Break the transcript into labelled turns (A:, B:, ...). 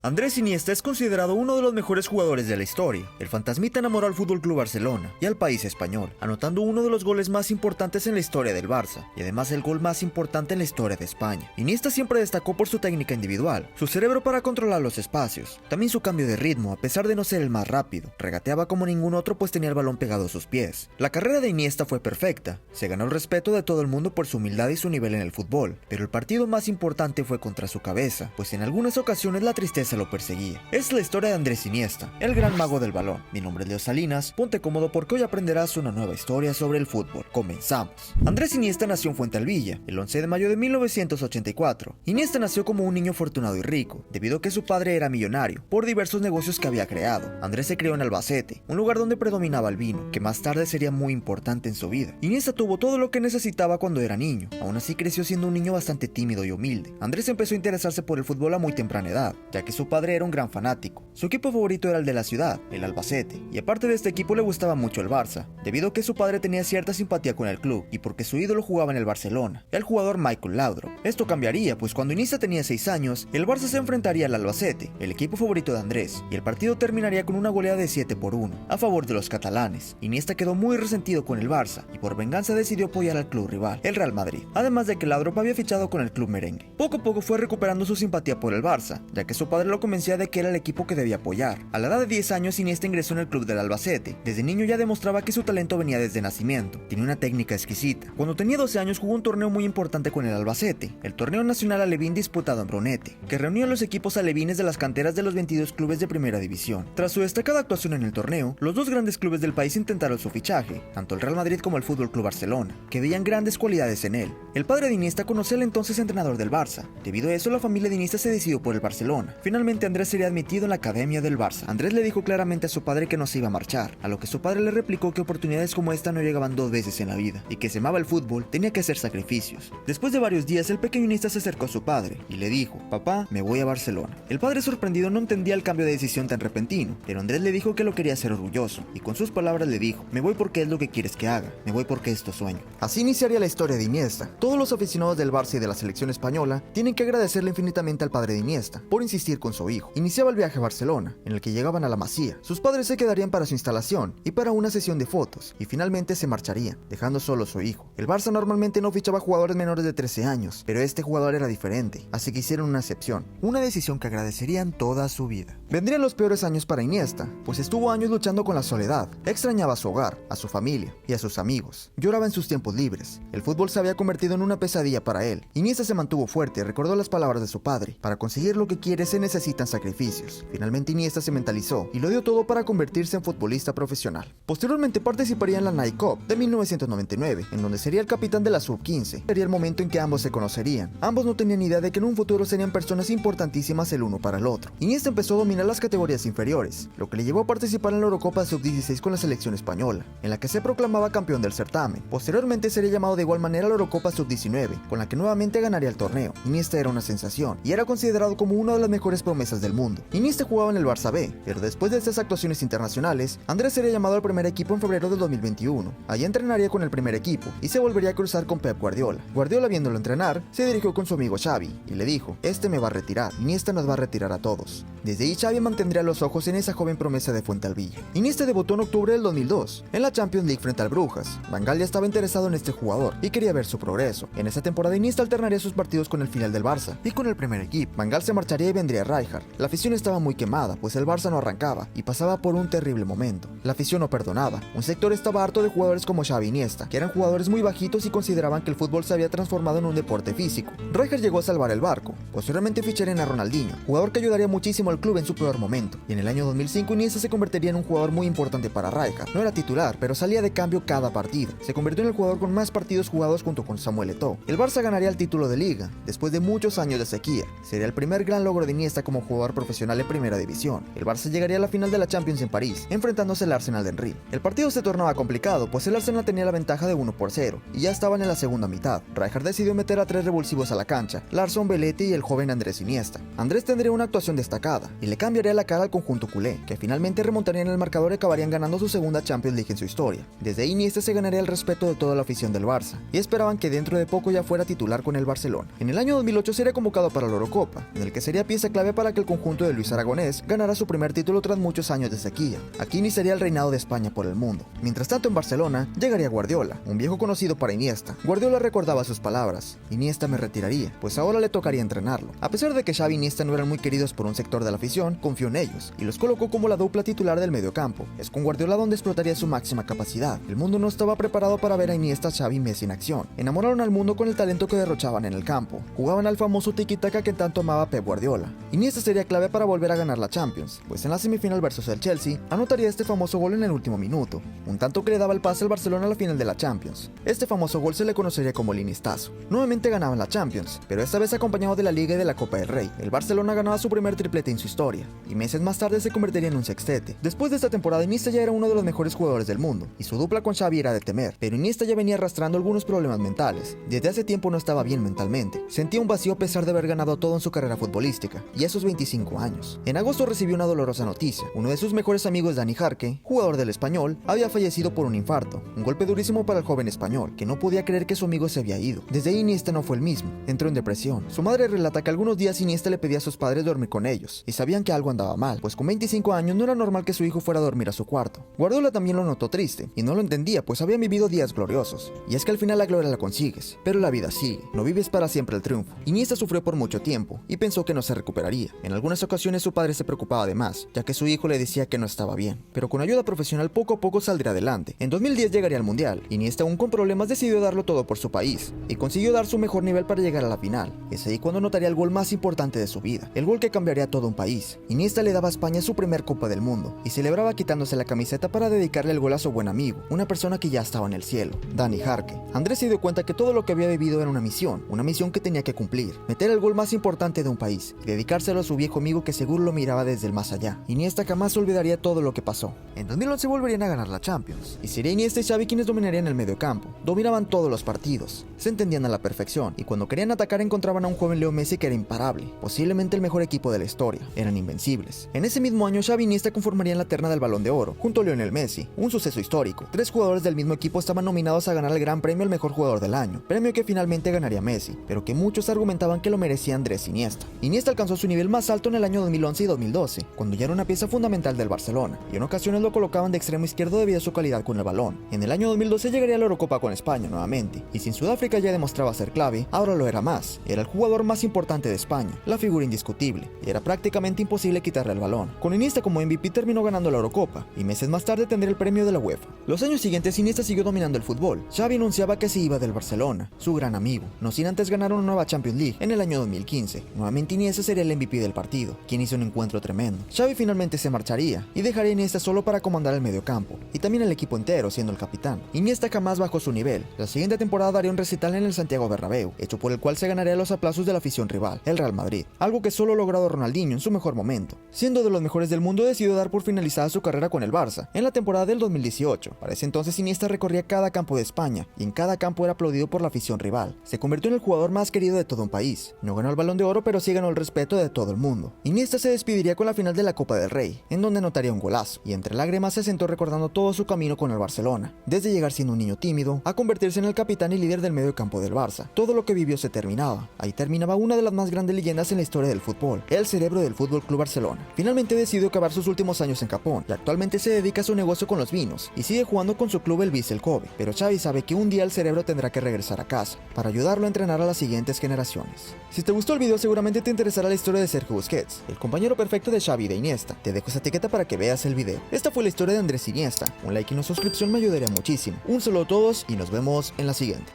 A: Andrés Iniesta es considerado uno de los mejores jugadores de la historia. El fantasmita enamoró al FC Barcelona y al país español, anotando uno de los goles más importantes en la historia del Barça, y además el gol más importante en la historia de España. Iniesta siempre destacó por su técnica individual, su cerebro para controlar los espacios, también su cambio de ritmo, a pesar de no ser el más rápido. Regateaba como ningún otro, pues tenía el balón pegado a sus pies. La carrera de Iniesta fue perfecta, se ganó el respeto de todo el mundo por su humildad y su nivel en el fútbol, pero el partido más importante fue contra su cabeza, pues en algunas ocasiones la tristeza lo perseguía. Es la historia de Andrés Iniesta, el gran mago del balón. Mi nombre es Leo Salinas, ponte cómodo porque hoy aprenderás una nueva historia sobre el fútbol. Comenzamos. Andrés Iniesta nació en Fuentealbilla, el 11 de mayo de 1984. Iniesta nació como un niño afortunado y rico, debido a que su padre era millonario, por diversos negocios que había creado. Andrés se crió en Albacete, un lugar donde predominaba el vino, que más tarde sería muy importante en su vida. Iniesta tuvo todo lo que necesitaba cuando era niño, aún así creció siendo un niño bastante tímido y humilde. Andrés empezó a interesarse por el fútbol a muy temprana edad, ya que su padre era un gran fanático. Su equipo favorito era el de la ciudad, el Albacete, y aparte de este equipo le gustaba mucho el Barça, debido a que su padre tenía cierta simpatía con el club y porque su ídolo jugaba en el Barcelona, el jugador Michael Laudrup. Esto cambiaría, pues cuando Iniesta tenía 6 años, el Barça se enfrentaría al Albacete, el equipo favorito de Andrés, y el partido terminaría con una goleada de 7-1 a favor de los catalanes. Iniesta quedó muy resentido con el Barça y por venganza decidió apoyar al club rival, el Real Madrid, además de que Laudrup había fichado con el club merengue. Poco a poco fue recuperando su simpatía por el Barça, ya que su padre lo convencía de que era el equipo que debía apoyar. A la edad de 10 años, Iniesta ingresó en el club del Albacete. Desde niño ya demostraba que su talento venía desde nacimiento. Tenía una técnica exquisita. Cuando tenía 12 años jugó un torneo muy importante con el Albacete, el Torneo Nacional Alevín disputado en Brunete, que reunía a los equipos alevines de las canteras de los 22 clubes de primera división. Tras su destacada actuación en el torneo, los dos grandes clubes del país intentaron su fichaje, tanto el Real Madrid como el FC Barcelona, que veían grandes cualidades en él. El padre de Iniesta conocía al entonces entrenador del Barça. Debido a eso, la familia de Iniesta se decidió por el Barcelona. Finalmente, Andrés sería admitido en la academia del Barça. Andrés le dijo claramente a su padre que no se iba a marchar, a lo que su padre le replicó que oportunidades como esta no llegaban 2 veces en la vida, y que si amaba el fútbol, tenía que hacer sacrificios. Después de varios días, el pequeño Iniesta se acercó a su padre y le dijo: papá, me voy a Barcelona. El padre, sorprendido, no entendía el cambio de decisión tan repentino, pero Andrés le dijo que lo quería hacer orgulloso, y con sus palabras le dijo: me voy porque es lo que quieres que haga, me voy porque es tu sueño. Así iniciaría la historia de Iniesta. Todos los aficionados del Barça y de la selección española tienen que agradecerle infinitamente al padre de Iniesta por insistir con su hijo. Iniciaba el viaje a Barcelona, en el que llegaban a la Masía. Sus padres se quedarían para su instalación y para una sesión de fotos, y finalmente se marcharían, dejando solo a su hijo. El Barça normalmente no fichaba jugadores menores de 13 años, pero este jugador era diferente, así que hicieron una excepción, una decisión que agradecerían toda su vida. Vendrían los peores años para Iniesta, pues estuvo años luchando con la soledad, extrañaba a su hogar, a su familia y a sus amigos, lloraba en sus tiempos libres. El fútbol se había convertido en una pesadilla para él. Iniesta se mantuvo fuerte y recordó las palabras de su padre: para conseguir lo que quiere se necesitan sacrificios. Finalmente Iniesta se mentalizó y lo dio todo para convertirse en futbolista profesional. Posteriormente participaría en la Night Cup de 1999, en donde sería el capitán de la Sub-15. Sería el momento en que ambos se conocerían. Ambos no tenían idea de que en un futuro serían personas importantísimas el uno para el otro. Iniesta empezó a dominar las categorías inferiores, lo que le llevó a participar en la Eurocopa Sub-16 con la selección española, en la que se proclamaba campeón del certamen. Posteriormente sería llamado de igual manera a la Eurocopa Sub-19, con la que nuevamente ganaría el torneo. Iniesta era una sensación y era considerado como una de las mejores promesas del mundo. Iniesta jugaba en el Barça B, pero después de estas actuaciones internacionales, Andrés sería llamado al primer equipo en febrero del 2021. Allí entrenaría con el primer equipo y se volvería a cruzar con Pep Guardiola. Guardiola, viéndolo entrenar, se dirigió con su amigo Xavi y le dijo: este me va a retirar, Iniesta nos va a retirar a todos. Desde ahí Xavi mantendría los ojos en esa joven promesa de Fuentealbilla. Iniesta debutó en octubre del 2002 en la Champions League frente al Brujas. Van Gaal ya estaba interesado en este jugador y quería ver su progreso. En esa temporada Iniesta alternaría sus partidos con el filial del Barça y con el primer equipo. Van Gaal se marcharía y vendría Rijkaard. La afición estaba muy quemada, pues el Barça no arrancaba y pasaba por un terrible momento. La afición no perdonaba. Un sector estaba harto de jugadores como Xavi e Iniesta, que eran jugadores muy bajitos y consideraban que el fútbol se había transformado en un deporte físico. Rijkaard llegó a salvar el barco. Posteriormente ficharían a Ronaldinho, jugador que ayudaría muchísimo al club en su peor momento. Y en el año 2005 Iniesta se convertiría en un jugador muy importante para Rijkaard. No era titular, pero salía de cambio cada partido. Se convirtió en el jugador con más partidos jugados junto con Samuel Eto'o. El Barça ganaría el título de Liga, después de muchos años de sequía. Sería el primer gran logro de Iniesta como jugador profesional en primera división. El Barça llegaría a la final de la Champions en París, enfrentándose al Arsenal de Henry. El partido se tornaba complicado, pues el Arsenal tenía la ventaja de 1-0 y ya estaban en la segunda mitad. Rijkaard decidió meter a 3 revulsivos a la cancha: Larsson, Belletti y el joven Andrés Iniesta. Andrés tendría una actuación destacada y le cambiaría la cara al conjunto culé, que finalmente remontarían el marcador y acabarían ganando su segunda Champions League en su historia. Desde ahí Iniesta se ganaría el respeto de toda la afición del Barça y esperaban que dentro de poco ya fuera titular con el Barcelona. En el año 2008 sería convocado para la Eurocopa, en el que sería pieza clave clave para que el conjunto de Luis Aragonés ganara su primer título tras muchos años de sequía. Aquí iniciaría el reinado de España por el mundo. Mientras tanto, en Barcelona llegaría Guardiola, un viejo conocido para Iniesta. Guardiola recordaba sus palabras: Iniesta me retiraría, pues ahora le tocaría entrenarlo. A pesar de que Xavi y Iniesta no eran muy queridos por un sector de la afición, confió en ellos y los colocó como la dupla titular del mediocampo. Es con Guardiola donde explotaría su máxima capacidad. El mundo no estaba preparado para ver a Iniesta, Xavi y Messi en acción. Enamoraron al mundo con el talento que derrochaban en el campo. Jugaban al famoso tiki-taka que tanto amaba Pep Guardiola. Iniesta sería clave para volver a ganar la Champions, pues en la semifinal versus el Chelsea anotaría este famoso gol en el último minuto, un tanto que le daba el pase al Barcelona a la final de la Champions. Este famoso gol se le conocería como el Iniestazo. Nuevamente ganaban la Champions, pero esta vez acompañado de la Liga y de la Copa del Rey. El Barcelona ganaba su primer triplete en su historia, y meses más tarde se convertiría en un sextete. Después de esta temporada, Iniesta ya era uno de los mejores jugadores del mundo, y su dupla con Xavi era de temer, pero Iniesta ya venía arrastrando algunos problemas mentales. Desde hace tiempo no estaba bien mentalmente, sentía un vacío a pesar de haber ganado todo en su carrera futbolística, y a esos 25 años. En agosto recibió una dolorosa noticia: uno de sus mejores amigos, Dani Jarque, jugador del Español, había fallecido por un infarto, un golpe durísimo para el joven español, que no podía creer que su amigo se había ido. Desde ahí Iniesta no fue el mismo, entró en depresión. Su madre relata que algunos días Iniesta le pedía a sus padres dormir con ellos, y sabían que algo andaba mal, pues con 25 años no era normal que su hijo fuera a dormir a su cuarto. Guardiola también lo notó triste, y no lo entendía, pues habían vivido días gloriosos. Y es que al final la gloria la consigues, pero la vida sigue, no vives para siempre el triunfo. Iniesta sufrió por mucho tiempo, y pensó que no se recuperaría. En algunas ocasiones su padre se preocupaba de más, ya que su hijo le decía que no estaba bien, pero con ayuda profesional poco a poco saldría adelante. En 2010 llegaría al Mundial. Iniesta, aún con problemas, decidió darlo todo por su país, y consiguió dar su mejor nivel para llegar a la final. Es ahí cuando notaría el gol más importante de su vida, el gol que cambiaría todo un país. Iniesta le daba a España su primer Copa del Mundo, y celebraba quitándose la camiseta para dedicarle el gol a su buen amigo, una persona que ya estaba en el cielo, Dani Jarque. Andrés se dio cuenta que todo lo que había vivido era una misión que tenía que cumplir: meter el gol más importante de un país, y dedicárselo a su viejo amigo que seguro lo miraba desde el más allá. Iniesta jamás olvidaría todo lo que pasó. En 2011 volverían a ganar la Champions, y sería Iniesta y Xavi quienes dominarían el mediocampo. Dominaban todos los partidos, se entendían a la perfección, y cuando querían atacar encontraban a un joven Leo Messi que era imparable, posiblemente el mejor equipo de la historia. Eran invencibles. En ese mismo año, Xavi y Iniesta conformarían la terna del Balón de Oro, junto a Lionel Messi, un suceso histórico. 3 jugadores del mismo equipo estaban nominados a ganar el gran premio al mejor jugador del año, premio que finalmente ganaría Messi, pero que muchos argumentaban que lo merecía Andrés Iniesta. Iniesta alcanzó su nivel más alto en el año 2011 y 2012, cuando ya era una pieza fundamental del Barcelona, y en ocasiones lo colocaban de extremo izquierdo debido a su calidad con el balón. En el año 2012 llegaría a la Eurocopa con España nuevamente, y si en Sudáfrica ya demostraba ser clave, ahora lo era más. Era el jugador más importante de España, la figura indiscutible, y era prácticamente imposible quitarle el balón. Con Iniesta como MVP terminó ganando la Eurocopa, y meses más tarde tendría el premio de la UEFA. Los años siguientes Iniesta siguió dominando el fútbol. Xavi anunciaba que se iba del Barcelona, su gran amigo, no sin antes ganar una nueva Champions League en el año 2015. Nuevamente Iniesta sería el MVP del partido, quien hizo un encuentro tremendo. Xavi finalmente se marcharía, y dejaría a Iniesta solo para comandar el mediocampo, y también el equipo entero, siendo el capitán. Iniesta jamás bajó su nivel. La siguiente temporada daría un recital en el Santiago Bernabéu, hecho por el cual se ganaría los aplausos de la afición rival, el Real Madrid, algo que solo ha logrado Ronaldinho en su mejor momento. Siendo de los mejores del mundo, decidió dar por finalizada su carrera con el Barça en la temporada del 2018. Para ese entonces Iniesta recorría cada campo de España, y en cada campo era aplaudido por la afición rival. Se convirtió en el jugador más querido de todo un país. No ganó el Balón de Oro, pero sí ganó el respeto de todo el mundo. Iniesta se despediría con la final de la Copa del Rey, en donde anotaría un golazo, y entre lágrimas se sentó recordando todo su camino con el Barcelona, desde llegar siendo un niño tímido a convertirse en el capitán y líder del medio campo del Barça. Todo lo que vivió se terminaba. Ahí terminaba una de las más grandes leyendas en la historia del fútbol, el cerebro del Fútbol Club Barcelona. Finalmente decidió acabar sus últimos años en Japón, y actualmente se dedica a su negocio con los vinos, y sigue jugando con su club el Vissel Kobe. Pero Xavi sabe que un día el cerebro tendrá que regresar a casa, para ayudarlo a entrenar a las siguientes generaciones. Si te gustó el video, seguramente te interesará la historia de Sergio Busquets, el compañero perfecto de Xavi y de Iniesta. Te dejo esa etiqueta para que veas el video. Esta fue la historia de Andrés Iniesta. Un like y una suscripción me ayudaría muchísimo. Un saludo a todos y nos vemos en la siguiente.